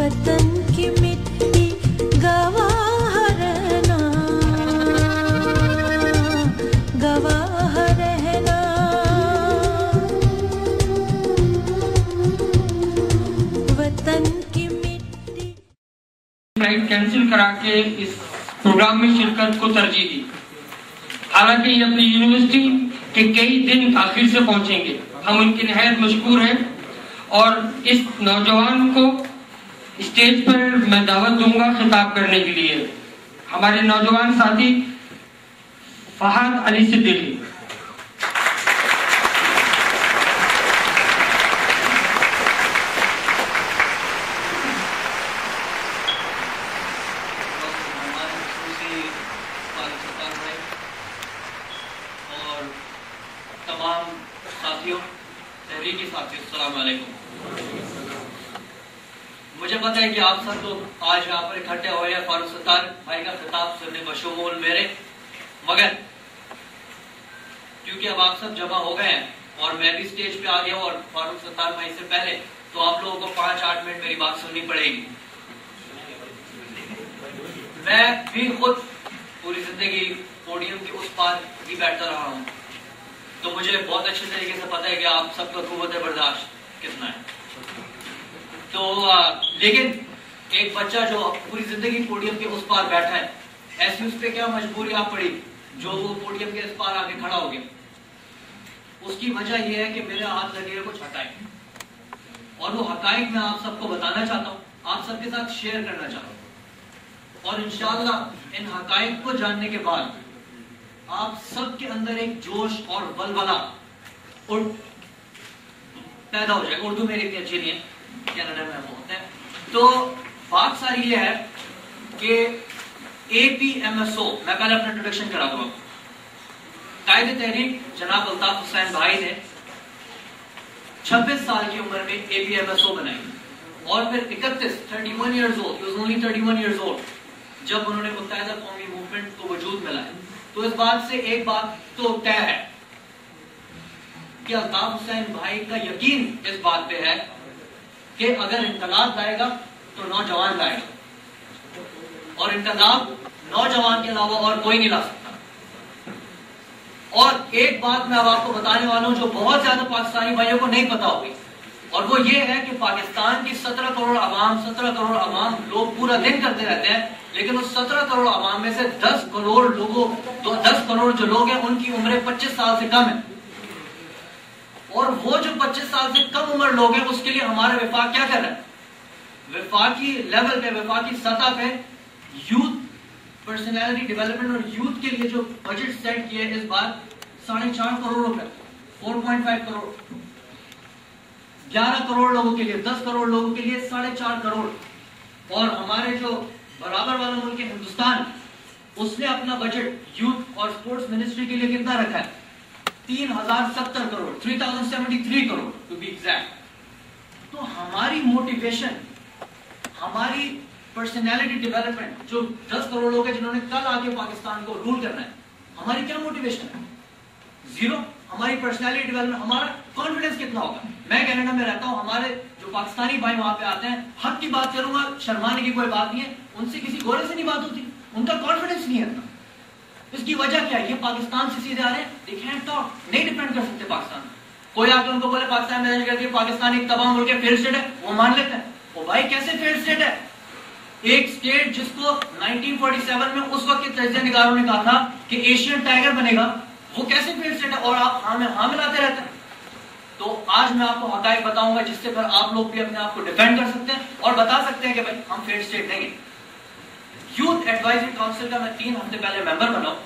وطن کی مٹی گواہ رہنا، گواہ رہنا، وطن کی مٹی۔ فلائٹ کینسل کرا کے اس پروگرام میں شرکت کو ترجیح دی، حالانکہ یہ اپنی یونیورسٹی کے کئی دن تاخیر سے پہنچیں گے۔ ہم ان کی نہایت مشکور ہیں اور اس نوجوان کو اسٹیج پر میں دعوت دوں گا خطاب کرنے کے لیے۔ ہمارے نوجوان ساتھی فہد علی صدیقی۔ اور تمام ساتھیوں، تحریکی ساتھیوں، السلام علیکم۔ مجھے پتہ ہے کہ آپ سب لوگ آج یہاں پر اکٹھے ہوئے ہیں فاروق ستار بھائی کا خطاب سننے بشمول میرے، مگر کیونکہ اب آپ سب جمع ہو گئے ہیں اور میں بھی سٹیج پہ آ گیا ہوں اور فاروق ستار بھائی سے پہلے، تو آپ لوگوں کو 5-8 منٹ میری بات سننی پڑے گی۔ میں بھی خود پوری زندگی پوڈیم کے اس پار ہی بیٹھتا رہا ہوں، تو مجھے بہت اچھے طریقے سے پتہ ہے کہ آپ سب کا قوت برداشت کتنا ہے۔ تو لیکن ایک بچہ جو پوری زندگی پوڈیم کے اس پار بیٹھا ہے، ایسی اس پہ کیا مجبوریاں پڑی جو وہ پوڈیم کے اس پار آگے کھڑا ہو گیا؟ اس کی وجہ یہ ہے کہ میرے ہاتھ لگے ہیں کچھ حقائق، اور وہ حقائق میں آپ سب کو بتانا چاہتا ہوں، آپ سب کے ساتھ شیئر کرنا چاہتا ہوں، اور انشاءاللہ ان حقائق کو جاننے کے بعد آپ سب کے اندر ایک جوش اور ولولہ پیدا ہو جائے۔ اردو میری اتنی اچھی نہیں ہے، کینیڈا میں بولتے ہیں۔ تو بات ساری یہ ہے کہ APMSO، میں پہلے اپنا انٹروڈکشن کرا دوں۔ قائد تحریک جناب الطاف حسین بھائی نے 26 سال کی عمر میں APMSO بنائی، اور پھر 31 years old، he was only 31 years old، جب انہوں نے متحدہ قومی موومنٹ کو وجود ملا ہے۔ تو اس بات سے ایک بات تو طے ہے کہ الطاف حسین بھائی کا یقین اس بات پہ ہے کہ اگر انقلاب لائے گا تو نوجوان لائے گا، اور انقلاب نوجوان کے علاوہ اور کوئی نہیں لا سکتا۔ اور ایک بات میں اب آپ کو بتانے والا ہوں جو بہت زیادہ پاکستانی بھائیوں کو نہیں پتا ہوگی، اور وہ یہ ہے کہ پاکستان کی 17 کروڑ عوام لوگ پورا دن کرتے رہتے ہیں، لیکن اس 17 کروڑ عوام میں سے 10 کروڑ جو لوگ ہیں ان کی عمریں 25 سال سے کم ہیں، اور وہ جو 25 سال سے کم عمر لوگ ہیں اس کے لیے ہمارا وفاق کیا کر رہا ہے؟ وفاقی لیول پہ، وفاقی سطح پہ یوتھ پرسنالٹی ڈیولپمنٹ اور یوتھ کے لیے جو بجٹ سیٹ کیا ہے اس بار 4.5 کروڑ روپے، 4.5 کروڑ، 11 کروڑ لوگوں کے لیے، 10 کروڑ لوگوں کے لیے 4.5 کروڑ۔ اور ہمارے جو برابر والا ملک ہے ہندوستان، اس نے اپنا بجٹ یوتھ اور سپورٹس منسٹری کے لیے کتنا رکھا ہے؟ 3070 crore, 3073 crore to be exact. تو ہماری موٹیویشن، ہماری پرسنالٹی ڈیولپمنٹ، جو 10 کروڑ لوگ ہیں جنہوں نے کل آ کے پاکستان کو رول کرنا ہے، ہماری کیا موٹیویشن ہے؟ زیرو۔ ہماری پرسنالٹی ڈیولپمنٹ، ہمارا کانفیڈنس کتنا ہوگا؟ میں کینیڈا میں رہتا ہوں، ہمارے جو پاکستانی بھائی وہاں پہ آتے ہیں، حق کی بات کروں گا، شرمانے کی کوئی بات نہیں ہے، ان سے کسی گورے سے نہیں بات ہوتی، ان کا کانفیڈنس نہیں ہے اتنا۔ اس کی وجہ کیا ہے؟ یہ پاکستان سے سیدھے آ رہے ہیں، they can't talk، نہیں ڈیپینڈ کر سکتے پاکستان۔ کوئی آ کے ان کو بولے پاکستان مینج کر دیا، پاکستان ایک تباہ ملک ہے، فیلڈ اسٹیٹ ہے، وہ مان لیتے ہیں۔ وہ بھائی کیسے فیلڈ اسٹیٹ ہے؟ ایک اسٹیٹ جس کو 1947 میں اس وقت کے تجزیہ نگاروں نے کہا تھا کہ ایشین ٹائیگر بنے گا، وہ کیسے فیلڈ اسٹیٹ ہے؟ اور آپ ہاں ملاتے رہتے ہیں۔ تو آج میں آپ کو حقائق بتاؤں گا جس سے پھر آپ لوگ بھی اپنے آپ کو ڈیفینڈ کر سکتے ہیں اور بتا سکتے ہیں کہ بھائی ہم فیلڈ اسٹیٹ نہیں ہیں۔ یوتھ ایڈوائزری کاؤنسل کا میں 3 ہفتے پہلے ممبر بنا ہوں،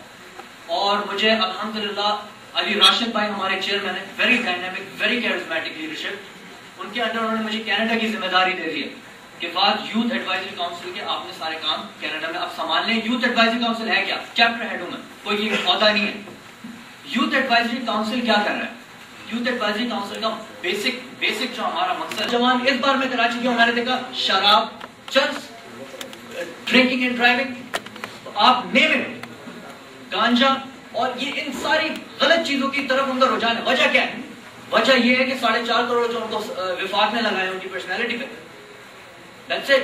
اور مجھے الحمدللہ علی راشد بھائی ہمارے چیئرمین ہیں، ویری ڈائنامک، ویری کیرزمیٹک لیڈرشپ، ان کے انڈر انہوں نے مجھے کینیڈا کی ذمہ داری دے دی ہے کہ بعد یوتھ ایڈوائزری کاؤنسل کے آپ نے سارے کام کینیڈا میں آپ سنبھال لیں۔ یوتھ ایڈوائزری کاؤنسل ہے کیا؟ چیپٹر ہیڈ ہوں میں، کوئی یہ عہدہ نہیں ہے۔ یوتھ ایڈوائزری کاؤنسل کیا کر رہا ہے؟ یوتھ ایڈوائزری کاؤنسل کا بیسک جو ہمارا مقصد، جوان اس بار میں کراچی گیا ہوں، میں نے دیکھا شراب، چرس، ڈرنکنگ اینڈ ڈرائیونگ، آپ نیم اٹ، گانجا، اور یہ ان ساری غلط چیزوں کی طرف ان کا رجحان ہے۔ وجہ کیا ہے؟ وجہ یہ ہے کہ 4.5 کروڑ جو ان کو وفاق نے لگائے ان کی پرسنالٹی پہ، That's it.